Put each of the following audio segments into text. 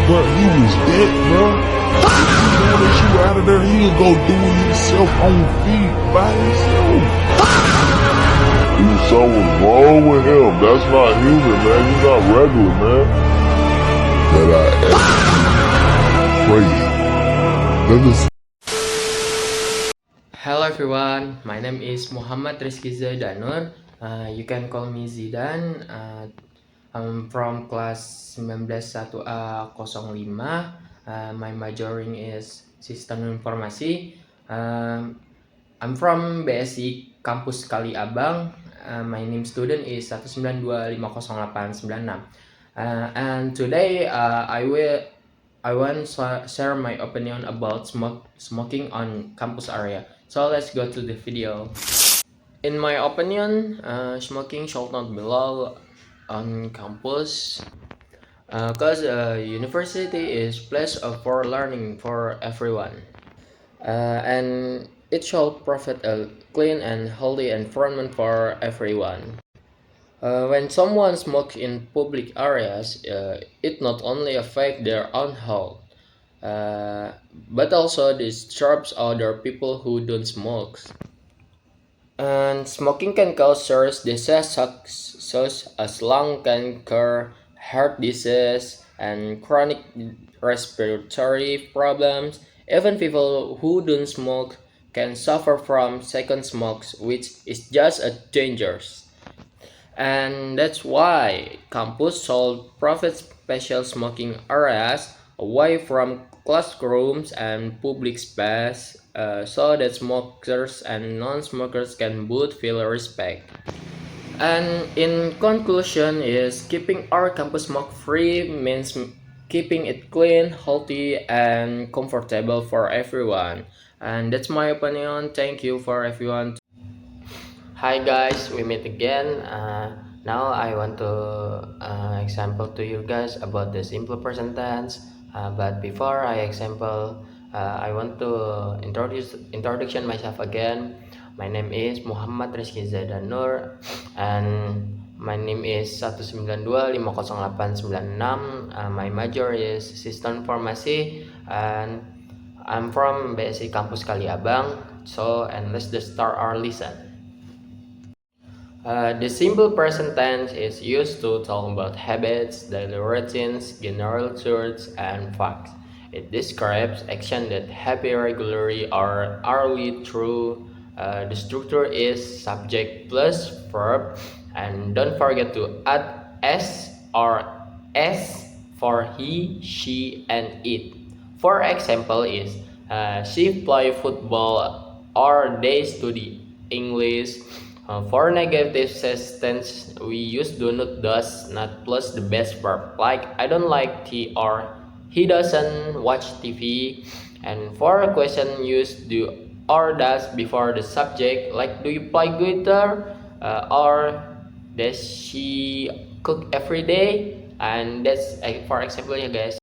But he was dead, bro. If he wanted you out of there, he'll go do it himself on feet by himself. Dude, something's wrong with him. That's not human, man. You're not regular, man. That I actually crazy. Let us. Hello everyone, my name is Muhammad Rizky Zaidanur. You can call me Zidan. I'm from class 191A05. My majoring is Sistem Informasi. I'm from BSI Kampus Kali Abang. My name student is 192508996. And today I want to share my opinion about smoking on campus area. So let's go to the video. In my opinion, smoking should not be allowed on campus because university is place for learning for everyone, and it should provide a clean and healthy environment for everyone. When someone smokes in public areas, it not only affects their own health, but also disturbs other people who don't smoke. And smoking can cause serious diseases such as lung cancer, heart disease, and chronic respiratory problems. Even people who don't smoke can suffer from second smokes, which is just as dangerous. And that's why campus should provide special smoking areas away from classrooms and public space so that smokers and non-smokers can both feel respect. And in conclusion is keeping our campus smoke free means keeping it clean, healthy, and comfortable for everyone. And that's my opinion. Thank you for everyone. Hi guys, we meet again. Now I want to example to you guys about the simple present tense. But before I example, I want to introduction myself again. My name is Muhammad Rizky Zaidanur, and my name is 192508996. My major is Sistem Informasi, and I'm from BSI Kampus Kaliabang. So, and let's just start our lesson. The simple present tense is used to talk about habits, daily routines, general truths, and facts. It describes action that happen regularly or hourly through. The structure is subject plus verb, and don't forget to add s or s for he, she, and it. For example, is she play football or they study English. For negative sentence, we use do not, does not plus the best verb. Like I don't like tea or he doesn't watch TV. And for a question, use do or does before the subject. Like do you play guitar or does she cook every day? And that's for example, yeah, guys.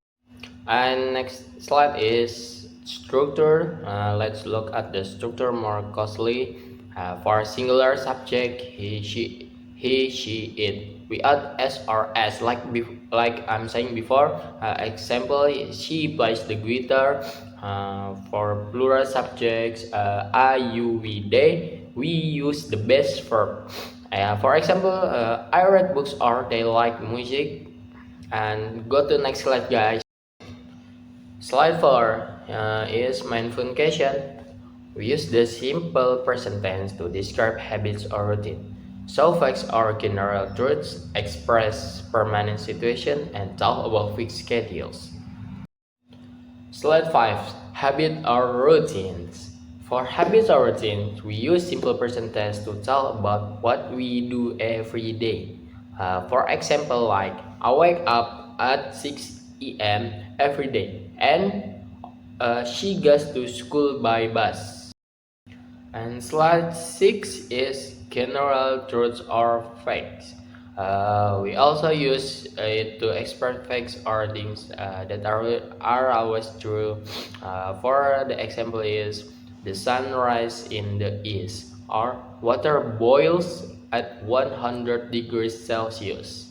And next slide is structure. Let's look at the structure more closely. For singular subject, he, she, it. We add s or s like I'm saying before. Example, she plays the guitar. For plural subjects, I, you, we, they. We use the best verb. For example, I read books or they like music. And go to next slide, guys. Slide 4 is mindfulcation. We use the simple present tense to describe habits or routine. So facts are general truths, express permanent situation, and talk about fixed schedules. Slide 5. Habit or routines. For habits or routines, we use simple present tense to tell about what we do every day. For example, like I wake up at 6 a.m. every day and she goes to school by bus. And slide 6 is general truths or facts. We also use it to express facts or things that are always true. For the example is the sun rises in the east or water boils at 100 degrees Celsius.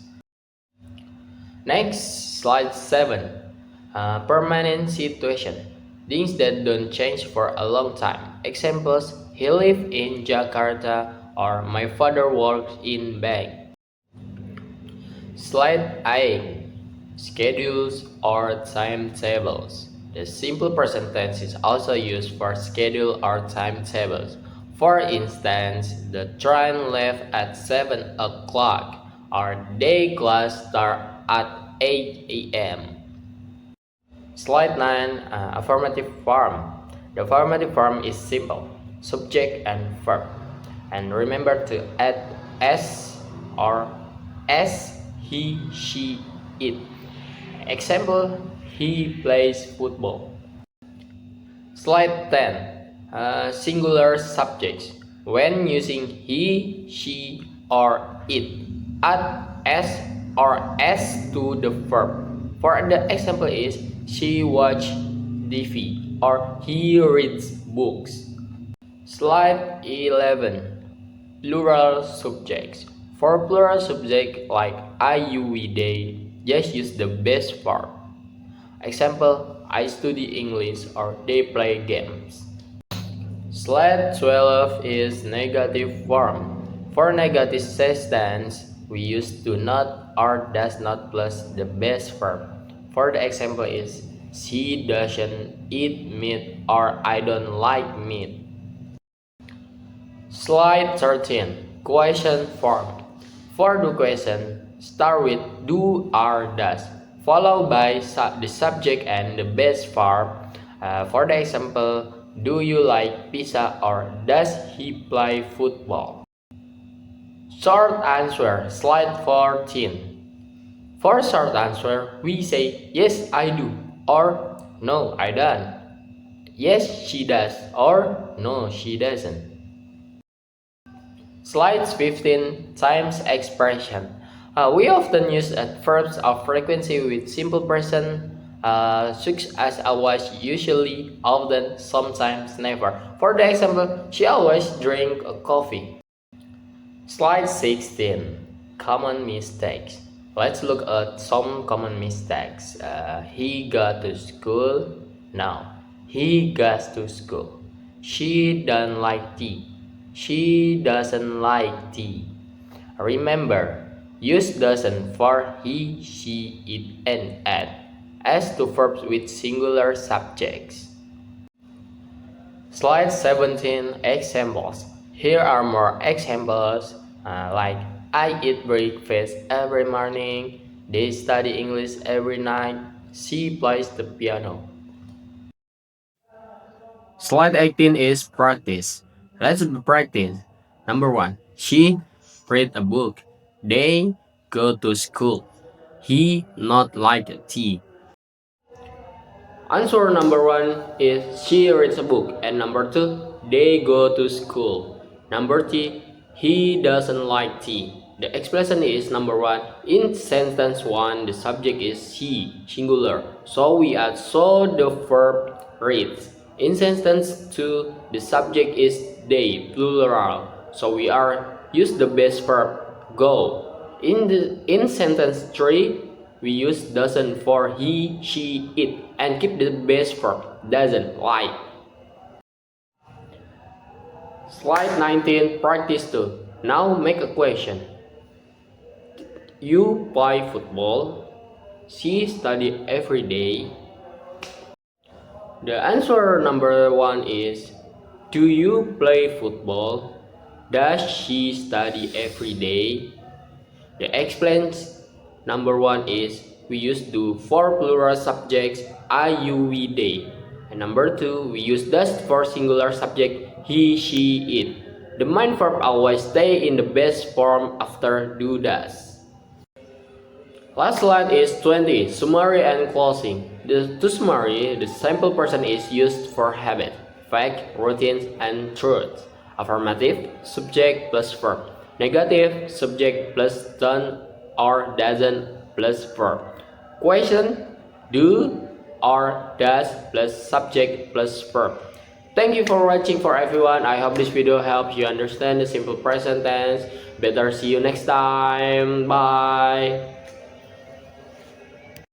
Next, slide 7. Permanent situation. Things that don't change for a long time. Examples, he lives in Jakarta or my father works in bank. Slide A. Schedules or timetables. The simple present tense is also used for schedule or timetables. For instance, the train left at 7 o'clock. Our day class start at 8 a.m. Slide 9. Affirmative form. The affirmative form is simple, subject and verb. And remember to add s or s, he, she, it. Example, he plays football. Slide 10. Singular subjects. When using he, she, or it, add s or s to the verb. For the example is, she watches TV or he reads books. Slide 11. Plural subjects. For plural subject like I, you, we, they, just use the base form. Example, I study English or they play games. Slide 12 is negative form. For negative sentence, we use do not or does not plus the base verb. For the example is, she doesn't eat meat or I don't like meat. Slide 13. Question form. For the question, start with do or does, followed by the subject and the base verb. For the example, do you like pizza or does he play football? Short answer, slide 14. For short answer, we say yes I do or no I don't. Yes she does or no she doesn't. Slide 15. Times expression. We often use verbs of frequency with simple present such as always, usually, often, sometimes, never. For the example, she always drink coffee. Slide 16. Common mistakes. Let's look at some common mistakes. He got to school. No, he goes to school. She doesn't like tea. She doesn't like tea. Remember, use doesn't for he, she, it, and at as to verbs with singular subjects. Slide 17. Examples. Here are more examples like I eat breakfast every morning, they study English every night, she plays the piano. Slide 18 is practice. Let's practice. Number 1. She read a book. They go to school. He not like tea. Answer number 1 is she reads a book, and number 2, they go to school. Number 3, he doesn't like tea. The explanation is number 1. In sentence 1, the subject is he, singular, so we add so the verb reads. In sentence 2, the subject is they, plural, so we use the base verb go. In sentence 3, we use doesn't for he, she, it, and keep the base verb doesn't like. Slide 19, practice 2. Now make a question. You play football. She study every day. The answer number 1 is, do you play football? Does she study every day? The explains number 1 is, we use do for plural subjects I, you, we, they. And number 2, we use does for singular subject he, she, it. The main verb always stay in the base form after do does. Last slide is 20. Summary and closing. To summary, the simple present is used for habit, fact, routines, and truth. Affirmative, subject plus verb. Negative, subject plus done or doesn't plus verb. Question, do or does plus subject plus verb. Thank you for watching for everyone. I hope this video helps you understand the simple present tense. Better see you next time. Bye.